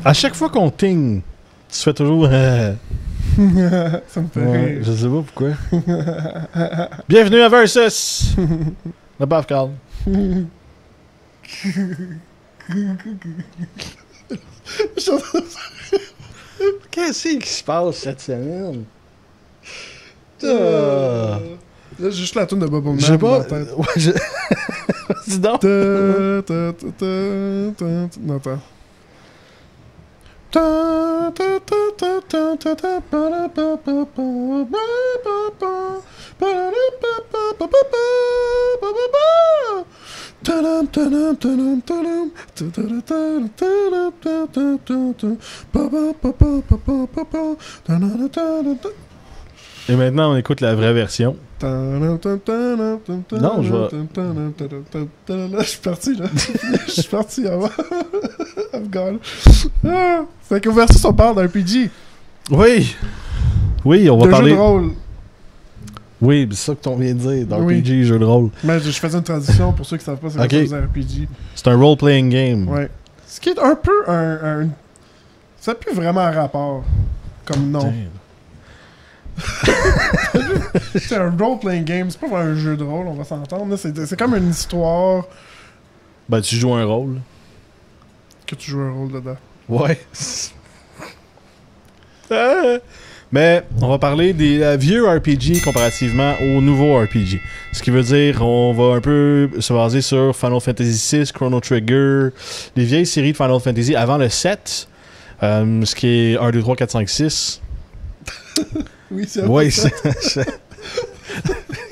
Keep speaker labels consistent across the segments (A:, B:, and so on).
A: À chaque fois qu'on ting, tu fais toujours...
B: Ça me fait rire.
A: Je sais pas pourquoi. Bienvenue à Versus! Le baf Carl. Qu'est-ce qui se passe cette semaine?
B: Là, j'ai juste la tune de Bob Marley.
A: Je sais pas.
B: dans la tête.
A: Ouais, Dis donc.
B: Non, attends.
A: Et maintenant, on écoute la vraie version.
B: Non,
A: je vais...
B: Je suis parti, là. Je suis parti avant. I'm gone. Ah, fait que Versus, on parle d'un PG.
A: Oui! Oui, on va
B: De
A: parler...
B: jeu de rôle.
A: Oui, c'est ça que t'en viens de dire, dans
B: Oui.
A: RPG, jeu de rôle.
B: Mais je faisais une transition pour ceux qui savent pas c'est quoi
A: Ok.
B: ça, un RPG.
A: C'est un role-playing game.
B: Ouais. Ce qui est un peu un... Ça n'a plus vraiment un rapport. Comme nom.
A: Damn.
B: C'est un role-playing game, c'est pas vraiment un jeu de rôle, on va s'entendre. Là. C'est comme une histoire
A: Ben, tu joues un rôle.
B: que tu joues un rôle dedans.
A: Ouais. Mais on va parler des vieux RPG comparativement aux nouveaux RPG. Ce qui veut dire on va un peu se baser sur Final Fantasy VI, Chrono Trigger, les vieilles séries de Final Fantasy avant le 7, ce qui est 1, 2, 3, 4, 5, 6.
B: Oui, c'est
A: Ouais, c'est...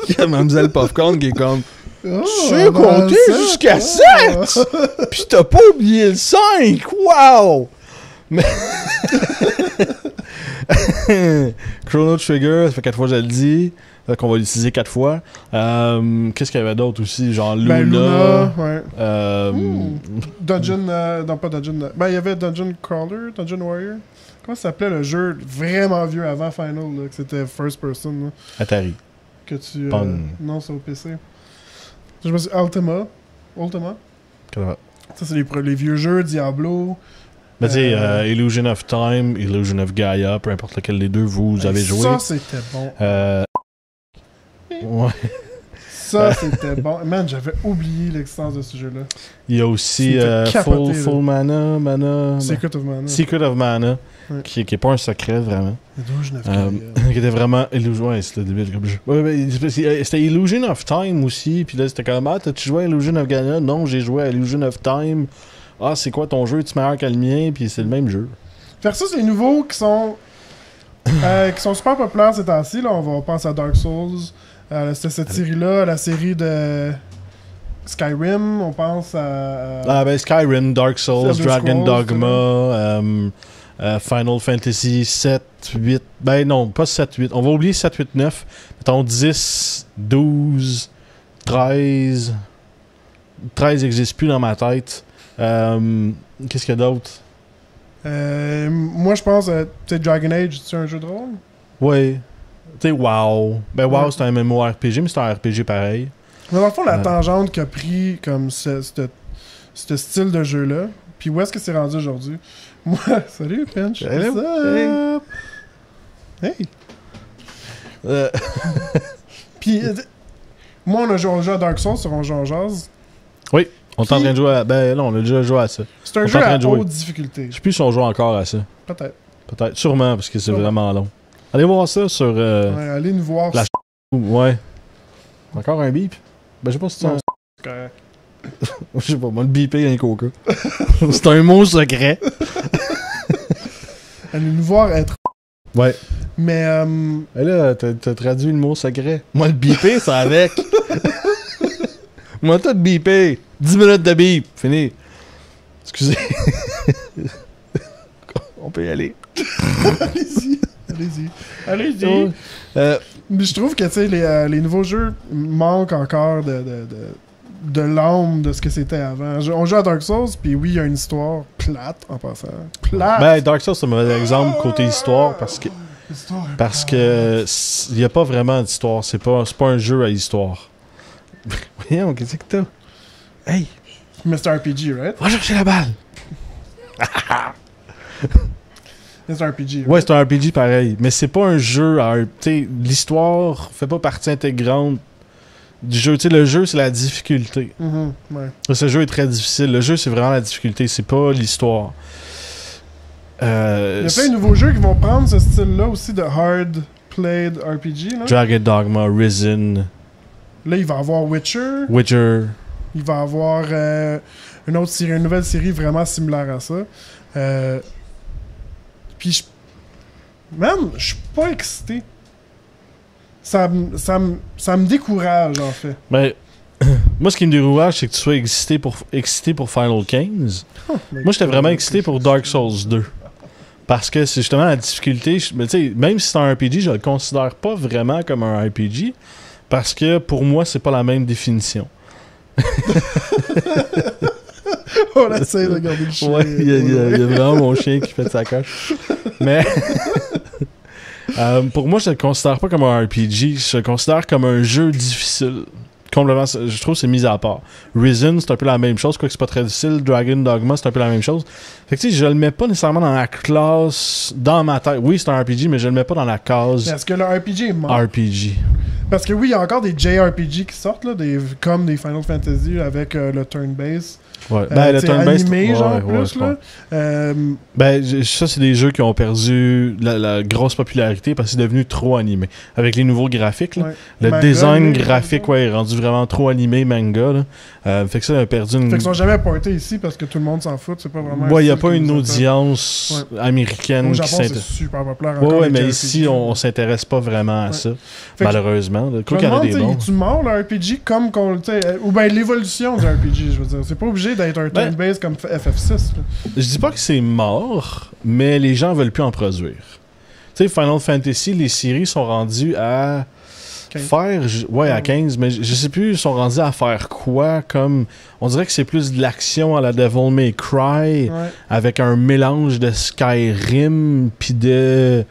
A: Il y a Mademoiselle Popcorn qui est comme...
B: Oh,
A: Tu sais compter jusqu'à 7! Pis t'as pas oublié le 5! Wow! Mais... Chrono Trigger, ça fait 4 fois que je le dis. Qu'on va l'utiliser 4 fois. Qu'est-ce qu'il y avait d'autre aussi? Genre Luna.
B: Ben, Luna, ouais.
A: euh,
B: Dungeon... non, pas Dungeon... Ben, il y avait Dungeon Crawler, Dungeon Warrior. Comment ça s'appelait le jeu vraiment vieux avant Final, là, que c'était first person, là,
A: Atari.
B: que tu...
A: Pong.
B: Non, c'est au PC. Je me suis... Ultima. Ça, c'est les vieux jeux, Diablo.
A: Ben, tu sais, Illusion of Time, Illusion of Gaia, peu importe lequel des deux vous avez joué.
B: Ça, c'était bon.
A: Ouais.
B: Ça, c'était bon. Man, j'avais oublié l'existence de ce jeu-là.
A: Il y a aussi
B: C'était capoté,
A: Full Mana.
B: Secret of Mana.
A: Secret of Mana,
B: Ouais.
A: qui est pas un secret vraiment.
B: Illusion of
A: Qui était vraiment Illusion. Ouais, c'était débile comme jeu. Ouais, c'était Illusion of Time aussi. Puis là, c'était comme ah, t'as-tu joué à Illusion of Gaia? Non, j'ai joué à Illusion of Time. Ah, c'est quoi ton jeu? Tu meilleur que le mien? Puis c'est le même jeu.
B: Versus les nouveaux qui sont super populaires ces temps-ci. Là, on va penser à Dark Souls. C'était cette série-là, la série de Skyrim. On pense à.
A: Ah, ben Skyrim, Dark Souls,
B: Elder
A: Dragon
B: Scrolls,
A: Dogma, Final Fantasy 7, 8. Ben non, pas 7, 8. On va oublier 7, 8, 9. Mettons 10, 12, 13. 13 n'existe plus dans ma tête. Qu'est-ce qu'il y a d'autre?
B: Moi, je pense, tu sais, Dragon Age, c'est un jeu de rôle?
A: Ouais. Tu sais, WoW. Ben WoW,
B: Ouais.
A: c'est un MMORPG, mais c'est un RPG pareil.
B: Mais dans le fond, la tangente qu'a pris comme ce style de jeu-là, puis où est-ce que c'est rendu aujourd'hui? Moi, salut Pinch.
A: Hello.
B: What's up? Hey. Puis, moi, on a joué à Dark Souls sur un jeu en jazz.
A: Oui, on est en train de jouer à... Ben non, on a déjà joué à ça.
B: C'est un
A: On
B: jeu
A: est en train
B: à
A: de jouer.
B: haute difficulté.
A: Je sais plus si on joue encore à ça.
B: Peut-être.
A: Peut-être. Sûrement, parce que c'est
B: Sûrement.
A: vraiment long. Allez voir ça sur...
B: Ouais, allez nous voir.
A: la- Ouais. Encore un beep? Ben, je sais pas si c'est
B: Non,
A: un...
B: c'est correct.
A: Je sais pas, moi, le beeper un coca. C'est un mot secret.
B: Allez nous voir être.
A: Ouais.
B: Mais,
A: Et là, t'as traduit le mot secret. Moi, le beeper, c'est avec. Moi, tout beeper. 10 minutes de beep. Fini. Excusez. On peut y aller.
B: allez-y. Allez-y. Allez-y.
A: Euh,
B: Mais je trouve que, tu sais, les nouveaux jeux manquent encore de l'âme de ce que c'était avant. On joue à Dark Souls, puis oui, il y a une histoire plate en passant. Plate!
A: Ben, Dark Souls, c'est un mauvais exemple côté histoire parce que il n'y a pas vraiment d'histoire. C'est pas un jeu à histoire. Voyons, qu'est-ce que t'as? Hey!
B: Mais c'est un RPG, right?
A: Va chercher la balle!
B: C'est un RPG. Right?
A: Ouais, c'est un RPG pareil. Mais c'est pas un jeu à... L'histoire fait pas partie intégrante du jeu. Tu sais, le jeu, c'est la difficulté.
B: Ouais.
A: Ce jeu est très difficile. Le jeu, c'est vraiment la difficulté. C'est pas l'histoire.
B: Il y a plein de nouveaux jeux qui vont prendre ce style-là aussi de hard played RPG. Là,
A: Dragon Dogma, Risen,
B: là il va y avoir Witcher. Il va y avoir une autre série, une nouvelle série vraiment similaire à ça. Puis, man, je suis pas excité. Ça me décourage, en fait.
A: Mais moi, ce qui me décourage, c'est que tu sois excité pour Final 15. Moi, j'étais vraiment excité pour Dark Souls 2. Parce que c'est justement la difficulté. Mais tu sais, même si c'est un RPG, je le considère pas vraiment comme un RPG. Parce que pour moi, c'est pas la même définition.
B: On essaie de garder le chien.
A: Ouais, il y a vraiment mon chien qui fait de sa coche. Mais pour moi, je le considère pas comme un RPG. Je le considère comme un jeu difficile. Complètement, je trouve que c'est mis à part. Risen, c'est un peu la même chose, quoique c'est pas très difficile. Dragon Dogma, c'est un peu la même chose. Fait que tu sais, je le mets pas nécessairement dans la classe, dans ma tête. Oui, c'est un RPG, mais je le mets pas dans la case
B: Est-ce que le RPG est mort?
A: RPG.
B: Parce que oui, il y a encore des JRPG qui sortent, là, comme des Final Fantasy avec le turn-based.
A: Ouais. Ben, le turn-based,
B: animé, genre,
A: ouais,
B: plus, là.
A: Ben, ça, c'est des jeux qui ont perdu la grosse popularité parce que c'est devenu trop animé. Avec les nouveaux graphiques, là,
B: Ouais.
A: le
B: Manga,
A: design
B: manga.
A: graphique, ouais, est rendu vraiment trop animé, manga, là. Fait que ça a perdu une...
B: Fait qu'ils sont jamais pointés ici parce que tout le monde s'en fout. C'est pas vraiment.
A: Ouais, il n'y a
B: un style
A: pas
B: qui
A: une
B: nous
A: audience américaine
B: Au
A: qui
B: Japon, c'est
A: s'intéresse.
B: super populaire.
A: Ouais,
B: encore,
A: ouais,
B: les
A: mais
B: JRPG.
A: ici, on s'intéresse pas vraiment à
B: Ouais.
A: ça,
B: Fait que
A: malheureusement. Là.
B: Je
A: Quoi
B: me
A: qu'il y en a
B: demande,
A: des bons.
B: tu mort le RPG comme qu'on ou bien l'évolution du RPG, je veux dire. C'est pas obligé d'être un
A: Ben,
B: turn-based comme FF6. Là.
A: Je dis pas que c'est mort, mais les gens veulent plus en produire. Tu sais, Final Fantasy, les séries sont rendues à
B: 15.
A: faire... Ouais, à 15, mais je sais plus, ils sont rendus à faire quoi, comme... On dirait que c'est plus de l'action à la Devil May Cry,
B: Ouais.
A: avec un mélange de Skyrim, puis de...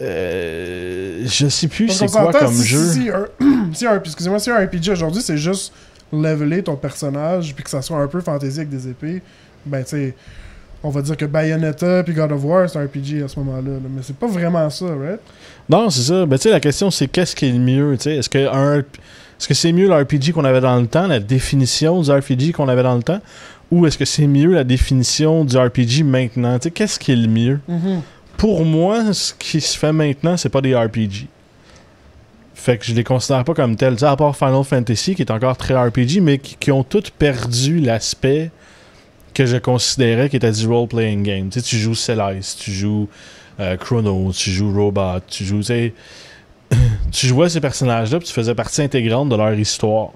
A: je sais plus
B: Parce
A: c'est
B: qu'on
A: quoi
B: s'entend,
A: comme jeu.
B: si un RPG aujourd'hui, c'est juste leveler ton personnage puis que ça soit un peu fantasy avec des épées, ben tu sais, on va dire que Bayonetta puis God of War, c'est un RPG à ce moment-là. Là. Mais c'est pas vraiment ça, right?
A: Non, c'est ça. Ben, tu sais, la question, c'est qu'est-ce qui est le mieux, tu sais? Est-ce que c'est mieux le RPG qu'on avait dans le temps, la définition du RPG qu'on avait dans le temps, ou est-ce que c'est mieux la définition du RPG maintenant? Tu sais, qu'est-ce qui est le mieux? Pour moi, ce qui se fait maintenant, c'est pas des RPG. Fait que je les considère pas comme tels. Tu sais, à part Final Fantasy, qui est encore très RPG, mais qui ont tous perdu l'aspect que je considérais qui était du role-playing game. Tu sais, tu joues Celeste, tu joues Chrono, tu joues Robot, tu joues... Tu sais, tu jouais ces personnages-là, puis tu faisais partie intégrante de leur histoire.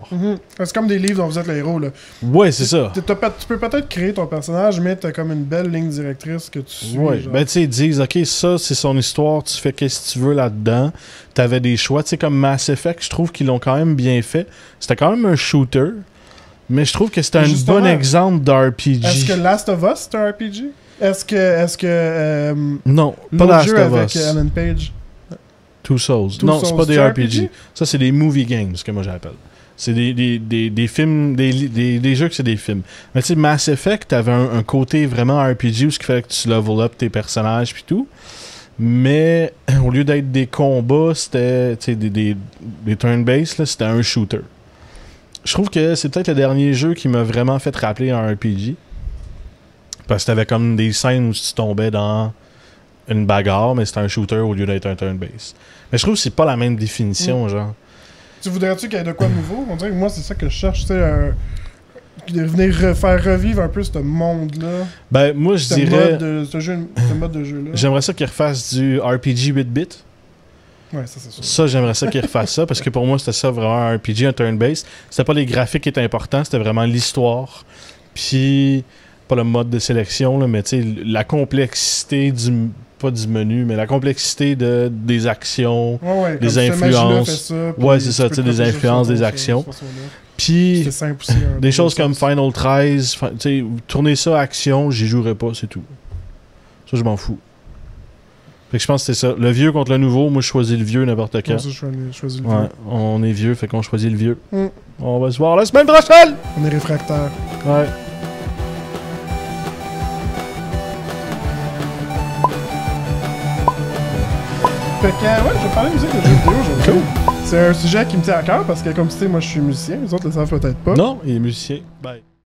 B: C'est comme des livres dont vous êtes le héros. Là.
A: Ouais, c'est ça.
B: Tu peux peut-être créer ton personnage, mais t'as comme une belle ligne directrice que tu suis.
A: Ouais,
B: genre.
A: ben tu sais, ils disent, ok, ça c'est son histoire, tu fais qu'est-ce que tu veux là-dedans. T'avais des choix, tu sais, comme Mass Effect, je trouve qu'ils l'ont quand même bien fait. C'était quand même un shooter, mais je trouve que c'était un
B: Justement,
A: bon exemple d'RPG.
B: Est-ce que Last of Us, c'est un RPG? Est-ce que
A: Non, pas
B: l'autre
A: Last
B: jeu
A: of
B: avec
A: Us.
B: Ellen Page?
A: Two Souls.
B: Two
A: Non,
B: Souls,
A: c'est pas des
B: c'est
A: RPG. Ça, c'est des movie games, ce que moi j'appelle. C'est des films, des jeux que c'est des films. Mais tu sais, Mass Effect, t'avais un côté vraiment RPG où ce qui fait que tu level up tes personnages puis tout. Mais au lieu d'être des combats, c'était des turn-based, là, c'était un shooter. Je trouve que c'est peut-être le dernier jeu qui m'a vraiment fait rappeler un RPG. Parce que t'avais comme des scènes où tu tombais dans une bagarre, mais c'était un shooter au lieu d'être un turn-based. Mais je trouve que c'est pas la même définition, genre.
B: Tu voudrais-tu qu'il y ait de quoi de nouveau? On dirait que moi, c'est ça que je cherche, tu sais, de venir faire revivre un peu ce monde-là.
A: Ben, moi, je dirais...
B: ce mode de jeu-là.
A: J'aimerais ça qu'ils refassent du RPG 8-bit.
B: Ouais, ça, c'est sûr.
A: Ça, j'aimerais ça qu'ils refassent ça, parce que pour moi, c'était ça vraiment un RPG, un turn-based. C'était pas les graphiques qui étaient importants, c'était vraiment l'histoire. Puis, pas le mode de sélection, là, mais tu sais, la complexité pas du menu, mais la complexité des actions,
B: Ouais,
A: des
B: comme cette
A: influences.
B: magie-là fait ça,
A: Ouais,
B: puis
A: c'est ça, tu sais, des
B: peux protéger
A: influences,
B: sur
A: des
B: ton-
A: actions.
B: sur ce façon-là.
A: Puis
B: C'est simple aussi. Hein,
A: des choses comme Final 13, tu sais, tourner ça action, j'y jouerai pas, c'est tout. Ça, je m'en fous. Fait que je pense que c'est ça. Le vieux contre le nouveau, moi je choisis le vieux n'importe quand.
B: Moi aussi, je choisis le
A: Ouais,
B: vieux.
A: on est vieux, fait qu'on choisit le vieux.
B: Mm.
A: On va se voir la semaine prochaine!
B: On est réfractaire.
A: Ouais.
B: Fait que, ouais, je vais parler de musique de jeux vidéo aujourd'hui. C'est un sujet qui me tient à cœur parce que, comme tu sais, moi je suis musicien, les autres le savent peut-être pas.
A: Non, il est musicien. Bye.